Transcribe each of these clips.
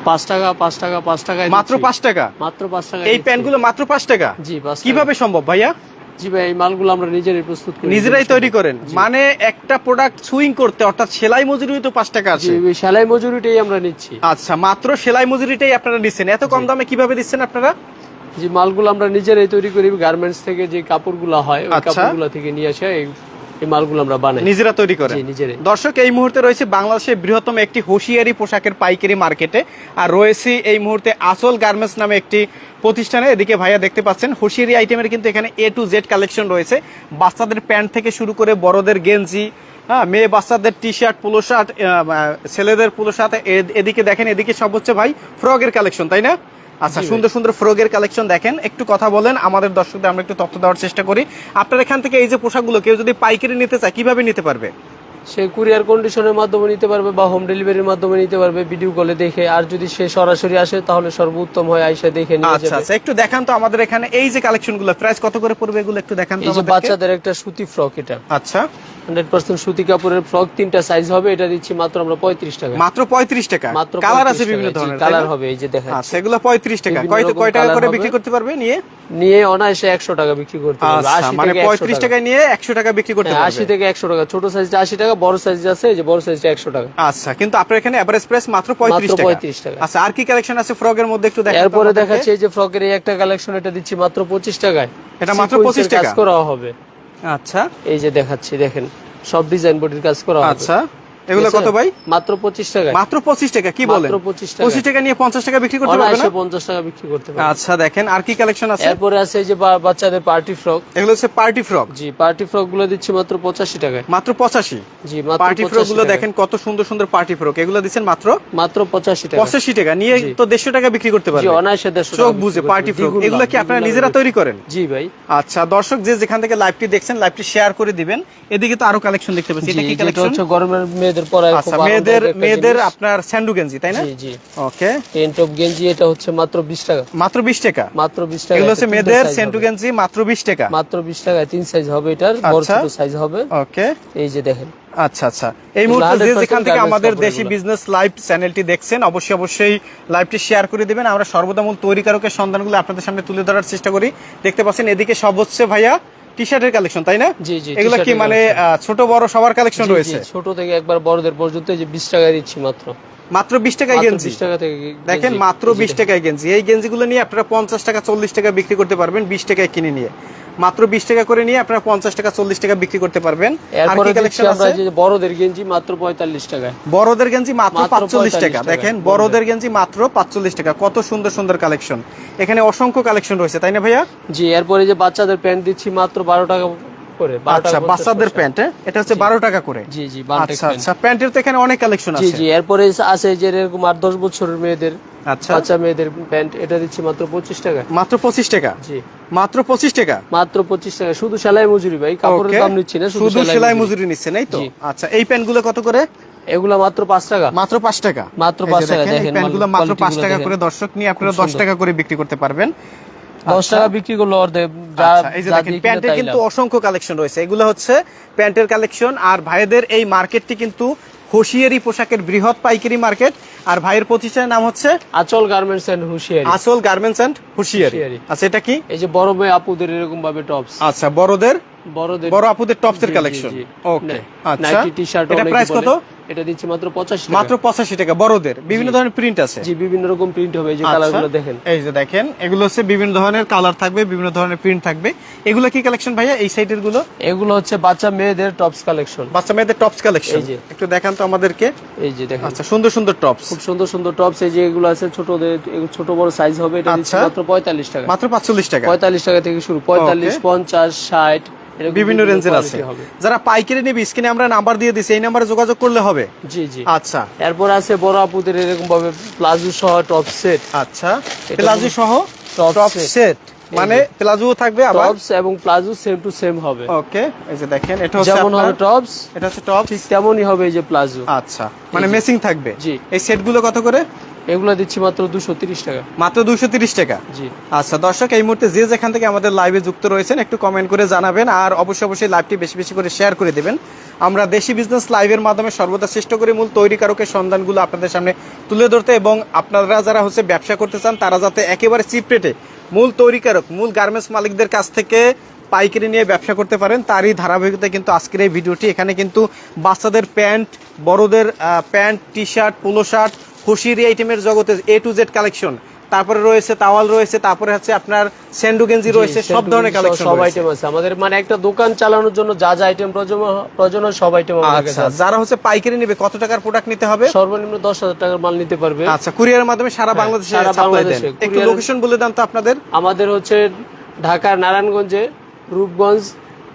5 টাকা 5 টাকা 5 টাকায় মাত্র 5 টাকা, মাত্র 5 টাকা এই প্যান্টগুলো মাত্র 5 টাকা? জি 5 টাকা। কিভাবে সম্ভব ভাইয়া? জি ভাই, এই মালগুলো আমরা নিজেরাই প্রস্তুত করি, নিজেরাই তৈরি করেন? মানে একটা প্রোডাক্ট সুইং করতে অর্থাৎ সেলাই মজুরি তো 5 টাকা আছে। জি, সেলাই মজুরিটাই আমরা নিচ্ছি। আচ্ছা, মাত্র সেলাই মজুরিটাই আপনারা নিচ্ছেন, এত কম দামে কিভাবে দিচ্ছেন আপনারা? যে মালগুলো আমরা নিজেরাই তৈরি করি, গার্মেন্টস থেকে যে কাপড়গুলো হয় ওই কাপড়গুলো থেকে নিয়ে আসে এই মালগুলো আমরা বানাই, নিজেরা তৈরি করেন। জি নিজেরাই। দর্শক, এই মুহূর্তে রয়েছে বাংলাদেশের বৃহত্তম একটি হুঁশিয়ারি পোশাকের পাইকারি মার্কেটে, আর রয়েছে এই মুহূর্তে আসল গার্মেন্টস নামে একটি প্রতিষ্ঠানে। এদিকে ভাইয়া দেখতে পাচ্ছেন হুঁশিয়ারি আইটেমের কিন্তু এখানে A to Z কালেকশন রয়েছে। বাচ্চাদের প্যান্ট থেকে শুরু করে বড়দের গেঞ্জি, হ্যাঁ, মেয়ে বাচ্চাদের টি শার্ট, পোলো শার্ট, ছেলেদের পোলো শার্ট। এদিকে দেখেন, এদিকে সব হচ্ছে ভাই ফ্রকের কালেকশন, তাই না? আচ্ছা, সুন্দর সুন্দর ফ্রকের কালেকশন দেখেন। একটু কথা বলেন আমাদের দর্শকদের, আমরা একটু তথ্য দেওয়ার চেষ্টা করি। আপনার এখান থেকে এই যে পোশাকগুলো কেউ যদি পাইকারি নিতে চায় কিভাবে নিতে পারবে? সে কুরিয়ার কন্ডিশনের মাধ্যমে নিতে পারবে বা হোম ডেলিভারির মাধ্যমে নিতে পারবে, ভিডিও কলে দেখে। আর যদি সে সরাসরি আসে তাহলে সর্বোত্তম হয়, আইসা দেখে নিয়ে আচ্ছা যাবে। আচ্ছা, একটু দেখান তো আমাদের এখানে এই যে কালেকশনগুলো প্রাইস কত করে পড়বে, এগুলো একটু দেখান তো এই যে আমাদেরকে। বাচ্চাদের একটা সুতি ফ্রক, এটা আচ্ছা, 100% সুতি কাপড়ের ফ্রক, 3টা সাইজ হবে, এটা দিচ্ছি মাত্র আমরা 35 টাকা। মাত্র 35 টাকা? মাত্র কালার আছে বিভিন্ন ধরনের, কালার হবে, এই যে দেখেন। আচ্ছা, এগুলো 35 টাকা। কয় টাকা করে বিক্রি করতে পারবে নিয়ে অনায়াসে 100 টাকা বিক্রি করতে পারবে। আচ্ছা, মানে 35 টাকায় নিয়ে 100 টাকা বিক্রি করতে পারবে। 80 থেকে 100 টাকা, ছোট সাইজটা 80 টাকা, বড় সাইজ আছে, এই যে বড় সাইজটা 100 টাকা। আচ্ছা, কিন্তু আপনার এখানে এভারেজ প্রাইস মাত্র 35 টাকা। 35 টাকা। আচ্ছা, আর কি কালেকশন আছে ফ্রকের মধ্যে একটু দেখান। এরপরে দেখাচ্ছি এই যে ফ্রকের এই একটা কালেকশন, এটা দিচ্ছি মাত্র 25 টাকায়। এটা মাত্র 25 টাকা কাজ করা হবে। আচ্ছা, এই যে দেখাচ্ছি, দেখেন সব ডিজাইন বডির কাজ করা হবে। আচ্ছা, এগুলো কত ভাই? মাত্র 25 টাকা। মাত্র 25 টাকা? কি বলেন? মাত্র 25 টাকা। 25 টাকা নিয়ে 50 টাকা বিক্রি করতে পারবে না? 50 টাকা বিক্রি করতে পারবে। আচ্ছা, দেখেন আর কি কালেকশন আছে। এরপরে আছে এই যে বাচ্চাদের পার্টি ফ্রক, এগুলো হচ্ছে পার্টি ফ্রক। জি পার্টি ফ্রক গুলো দিচ্ছি মাত্র 85 টাকায়। মাত্র 85? জি মাত্র পার্টি ফ্রক গুলো দেখেন কত সুন্দর সুন্দর পার্টি ফ্রক, এগুলো দিচ্ছেন মাত্র 85 টাকা। 85 টাকা নিয়ে তো 150 টাকা বিক্রি করতে জি পারবে। অনায়াসে 150 টাকা। চোখ বুঝে পার্টি ফ্রক, এগুলো কি আপনারা নিজেরা তৈরি করেন? জি ভাই। আচ্ছা, দর্শক যে যেখান থেকে লাইভটি দেখছেন লাইভটি শেয়ার করে দিবেন। এদিকে তো আরো কালেকশন দেখতে পাচ্ছি, এটা কি এটা কালেকশন? হচ্ছে গরমের মেয়েদের পরা খুব আচ্ছা, মেয়েদের আপনার স্যান্ডু গেঞ্জি, তাই না? জি জি। ওকে, টেন টপ গেঞ্জি, এটা হচ্ছে মাত্র 20 টাকা। মাত্র 20 টাকা? মাত্র 20 টাকা। এগুলো হচ্ছে মেয়েদের স্যান্ডু গেঞ্জি, মাত্র 20 টাকা। মাত্র 20 টাকায় 3 সাইজ হবে, এটার বড় ছোট সাইজ হবে। ওকে, এই যে দেখেন। আচ্ছা আচ্ছা, এই মুহূর্তে যে 100% যেখান থেকে আমাদের গার্মেন্টস দেশি বিজনেস লাইভ চ্যানেলটি দেখছেন অবশ্যই লাইভটি শেয়ার করে দিবেন। আমরা সর্বদামূল তৈরিকারকের সন্ধানগুলো আপনাদের সামনে তুলে ধরার চেষ্টা করি। দেখতে পাচ্ছেন এদিকে সব হচ্ছে ভাইয়া টি শার্টের কালেকশন, তাই না? জি জি। এগুলো কি মানে ছোট বড় সবার কালেকশন রয়েছে? ছোট থেকে একবার বড়দের পর্যন্ত। এই যে 20 টাকায় দিচ্ছি মাত্র। মাত্র 20 টাকায় গেঞ্জি? 20 টাকা থেকে দেখেন, মাত্র 20 টাকায় গেঞ্জি। এই গেঞ্জিগুলো নিয়ে আপনারা 50 টাকা 40 টাকা বিক্রি করতে পারবেন, 20 টাকায় কিনে নিয়ে। মাত্র 20 টাকা করে নিয়ে আপনারা 50 টাকা 40 টাকা বিক্রি করতে পারবেন। আর কি কালেকশন আছে? যে বড়দের গেঞ্জি মাত্র 45 টাকায়। বড়দের গেঞ্জি মাত্র 45 টাকা। দেখেন, বড়দের গেঞ্জি মাত্র 45 টাকা। কত সুন্দর সুন্দর কালেকশন, এখানে অসংখ্য কালেকশন রয়েছে, তাই না ভাইয়া? জি। এরপরে যে বাচ্চাদের প্যান্ট দিচ্ছি মাত্র 12 টাকা করে। আচ্ছা, বাচ্চাদের প্যান্ট, এটা হচ্ছে 12 টাকা করে? জি জি। আচ্ছা আচ্ছা, প্যান্টের তো এখানে অনেক কালেকশন জি আছে। জি। এরপরে আছে যে এরকম 8-10 বছরের মেয়েদের, আচ্ছা, বাচ্চা মেয়েদের প্যান্ট, এটা দিচ্ছি মাত্র 25 টাকা। মাত্র 25 টাকা? জি মাত্র 25 টাকা? মাত্র 25 টাকা। শুধু সেলাই মজুরি ভাই, কাপড়ের দাম নিচ্ছি না, শুধু সেলাই মজুরি নিচ্ছেন, এই তো? আচ্ছা, এই প্যান্টগুলো কত করে? এগুলা মাত্র 5 টাকা। মাত্র 5 টাকা? মাত্র 5 টাকা। দেখেন, এই প্যান্টগুলো মাত্র 5 টাকা করে। দর্শক নিয়ে আপনারা 10 টাকা করে বিক্রি করতে পারবেন। 10 টাকা বিক্রি করলে অর্ধেক। এই যে দেখেন, প্যান্টের কিন্তু অসংখ্য কালেকশন রয়েছে। এগুলো হচ্ছে প্যান্টের কালেকশন। আর ভাইদের এই মার্কেটটি কিন্তু হুঁশিয়ারি পোশাকের বৃহৎ পাইকারি মার্কেট। আর ভাইয়ের প্রতিষ্ঠানের নাম হচ্ছে আচল গার্মেন্টস এন্ড হুঁশিয়ারি। আচল গার্মেন্টস এন্ড হুঁশিয়ারি। আচ্ছা, এটা কি? এই যে বড় মেয়ে আপুদের এরকম ভাবে টপস। আচ্ছা, বড় আপুদের টপসের কালেকশন। ওকে, আচ্ছা, নাইটি টি শার্ট। এটা প্রাইস কত? এটা দিচ্ছি মাত্র 85 টাকা। মাত্র 85 টাকা। বড়দের বিভিন্ন ধরনের প্রিন্ট আছে? জি, বিভিন্ন রকম প্রিন্ট হবে। এই যে কালারগুলো দেখেন। এই যে দেখেন, এগুলো হচ্ছে বিভিন্ন ধরনের কালার থাকবে, বিভিন্ন ধরনের প্রিন্ট থাকবে। এগুলো কি কালেকশন ভাইয়া এই সাইডের গুলো? এগুলো হচ্ছে বাচ্চা মেয়েদের টপস কালেকশন। বাচ্চা মেয়েদের টপস কালেকশন, একটু দেখান তো আমাদেরকে। এই যে দেখেন। আচ্ছা, সুন্দর সুন্দর টপস, খুব সুন্দর সুন্দর টপস। এই যে এগুলো আছে ছোটদের, ছোট বড় সাইজ হবে। এটা দিচ্ছি মাত্র 45 টাকা। মাত্র 45 টাকা? 45 টাকা থেকে শুরু। 45, 50, 60 বিভিন্ন রেঞ্জের আছে। যারা পাইকারি নেবে স্ক্রিনে আমরা নাম্বার দিয়ে দিছি, এই নাম্বারে যোগাযোগ করলে হবে। জি জি। আচ্ছা, এরপর আছে বড় আপুদের এরকম ভাবে প্লাজো সহ টপ সেট। আচ্ছা, প্লাজো সহ টপ সেট, মানে প্লাজো থাকবে আবার টপস এবং প্লাজো সেম টু সেম হবে। ওকে, এই যে দেখেন, এটা হচ্ছে যেমন হবে টপস, এটা হচ্ছে টপস, ঠিক তেমনই হবে এই যে প্লাজো। আচ্ছা, মানে ম্যাচিং থাকবে। জি। এই সেটগুলো কত করে? এগুলো দিচ্ছি মাত্র 230 টাকা। মাত্র 230 টাকা? জি। আচ্ছা, দর্শক এই মুহূর্তে যে যেখান থেকে আমাদের লাইভে যুক্ত রয়েছেন একটু কমেন্ট করে জানাবেন। আর অবশ্যই লাইভটি বেশি বেশি করে শেয়ার করে দিবেন। আমরা দেশি বিজনেস লাইভের মাধ্যমে সর্বদা চেষ্টা করি মূল তৈরিকারকের সন্ধানগুলো আপনাদের সামনে তুলে ধরতে, এবং আপনারা যারা হচ্ছে ব্যবসা করতে চান তারা যাতে একেবারে চিপ রেটে মূল তৈরিকারক, মূল গার্মেন্টস মালিকদের কাছ থেকে পাইকারি নিয়ে ব্যবসা করতে পারেন, তারই ধারাবাহিকতায় কিন্তু আজকের এই ভিডিওটি। এখানে কিন্তু বাচ্চাদের প্যান্ট, বড়দের pant, T shirt, polo shirt, হুঁশিয়ারি আইটেমের জগতে A to Z কালেকশন, তারপরে রয়েছে তাওয়াল রয়েছে, তারপরে হচ্ছে আপনার স্যান্ডু গেঞ্জি রয়েছে, সব ধরনের কালেকশন সব আইটেম আছে আমাদের, মানে একটা দোকান চালানোর জন্য যা যা আইটেম প্রয়োজন হয় সব আইটেম আমাদের কাছে আছে। যারা হচ্ছে পাইকারি নেবে কত টাকার প্রোডাক্ট নিতে হবে? সর্বনিম্ন 10,000 টাকার মাল নিতে পারবে। আচ্ছা, কুরিয়ারের মাধ্যমে সারা বাংলাদেশে সাপ্লাই দেন। একটু লোকেশন বলে দেন তো আপনাদের। আমাদের হচ্ছে ঢাকার নারায়ণগঞ্জে রূপগঞ্জ,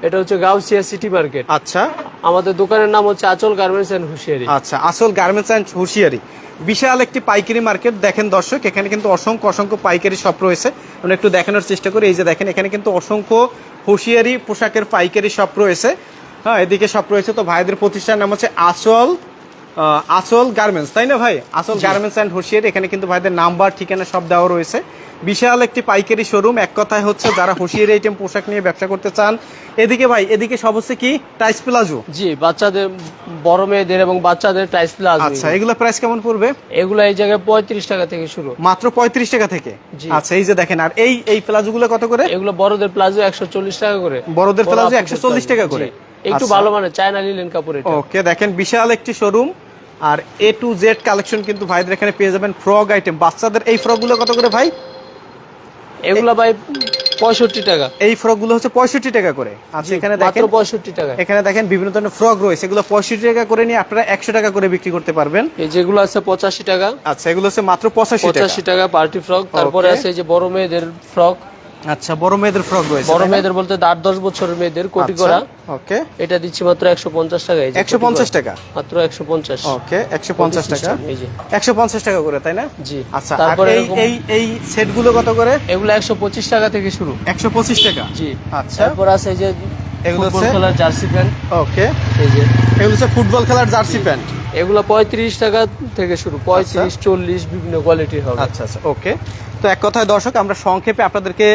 এটা হচ্ছে গাউসিয়া সিটি মার্কেট। আচ্ছা, আমাদের দোকানের নাম হচ্ছে আচল গার্মেন্টস এন্ড হুঁশিয়ারি। আচ্ছা, আসল গার্মেন্টস এন্ড হুঁশিয়ারি, বিশাল একটি পাইকারি মার্কেট। দেখেন দর্শক, এখানে কিন্তু অসংখ্য অসংখ্য পাইকারি শপ রয়েছে। আমরা একটু দেখানোর চেষ্টা করি। এই যে দেখেন, এখানে কিন্তু অসংখ্য হুঁশিয়ারি পোশাকের পাইকারি শপ রয়েছে। হ্যাঁ, এদিকে শপ রয়েছে। তো ভাইদের প্রতিষ্ঠানের নাম হচ্ছে আসল গার্মেন্টস, তাই না ভাই? আসল গার্মেন্টস এন্ড হুঁশিয়ারি। এখানে কিন্তু ভাইদের নাম্বার, ঠিকানা সব দেওয়া রয়েছে। বিশাল একটি পাইকারি শোরুম। এক কথায় হচ্ছে যারা হুঁশিয়ারি আইটেম পোশাক নিয়ে ব্যবসা করতে চান। এদিকে ভাই, এদিকে সব হচ্ছে কি টাইস প্লাজো। জি, বাচ্চাদের, বড় মেয়েদের এবং বাচ্চাদের টাইস প্লাজো। আচ্ছা, এগুলো প্রাইস কেমন পড়বে? এগুলো এই জায়গায় 35 টাকা থেকে শুরু। মাত্র 35 টাকা থেকে? আচ্ছা, এই যে দেখেন। আর এই প্লাজো গুলো কত করে? এগুলো বড়দের প্লাজো 140 টাকা করে। বড়দের প্লাজো 140 টাকা করে। একটু ভালো মানে চায়না লিলেন কাপড় এটা। ওকে, দেখেন বিশাল একটি শোরুম। আর A to Z কালেকশন কিন্তু ভাইদের এখানে পেয়ে যাবেন। ফ্রক আইটেম, বাচ্চাদের এই ফ্রক গুলো কত করে ভাই? এগুলো ভাই 65 টাকা। এই ফ্রক গুলো হচ্ছে 65 টাকা করে। আচ্ছা, এখানে দেখেন 65 টাকা। এখানে দেখেন বিভিন্ন ধরনের ফ্রক রয়েছে। এগুলো 65 টাকা করে নিয়ে আপনারা 100 টাকা করে বিক্রি করতে পারবেন। এই যেগুলো আছে 85 টাকা। আচ্ছা, এগুলো হচ্ছে মাত্র 85 টাকা পার্টি ফ্রক। তারপরে আছে এই যে বড় মেয়েদের ফ্রক। আচ্ছা, বড় মেয়েদের ফ্রক রয়েছে। বড় মেয়েদের বলতে 8-10 বছরের মেয়েদের কোটি করা। ওকে, এটা দিচ্ছি মাত্র 150 টাকা। এই যে 150 টাকা, মাত্র 150। ওকে, 150 টাকা। এই যে 150 টাকা করে, তাই না? জি। আচ্ছা, তারপরে এই সেট গুলো কত করে? এগুলো 125 টাকা থেকে শুরু। 125 টাকা। জি। আচ্ছা, তারপর আছে এই যে এগুলো ফুটবল হচ্ছে খেলার জার্সি প্যান্ট। ওকে, এই যে এগুলো হচ্ছে ফুটবল খেলার জার্সি প্যান্ট। এগুলো 35 টাকা থেকে শুরু। 35, 40 বিভিন্ন কোয়ালিটির হবে। আচ্ছা আচ্ছা, ওকে। তো এক কথায় দর্শক, আমরা সংক্ষেপে আপনাদেরকে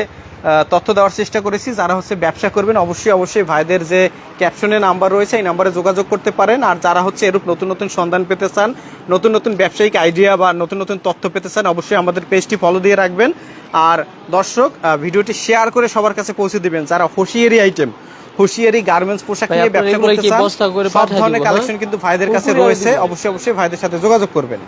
তথ্য দেওয়ার চেষ্টা করেছি। যারা হচ্ছে ব্যবসা করবেন অবশ্যই ভাইদের যে ক্যাপশনে নাম্বার রয়েছে এই নাম্বারে যোগাযোগ করতে পারেন। আর যারা হচ্ছে এরূপ নতুন নতুন সন্ধান পেতে চান, নতুন নতুন ব্যবসায়িক আইডিয়া বা নতুন নতুন তথ্য পেতে চান, অবশ্যই আমাদের পেজটি ফলো দিয়ে রাখবেন। আর দর্শক, ভিডিওটি শেয়ার করে সবার কাছে পৌঁছে দিবেন যারা হুঁশিয়ারি আইটেম, হুঁশিয়ারি গার্মেন্টস পোশাক নিয়ে ব্যবসা করতে চান। সব ধরনের কালেকশন কিন্তু ভাইদের কাছে রয়েছে। অবশ্যই ভাইদের সাথে যোগাযোগ করবেন।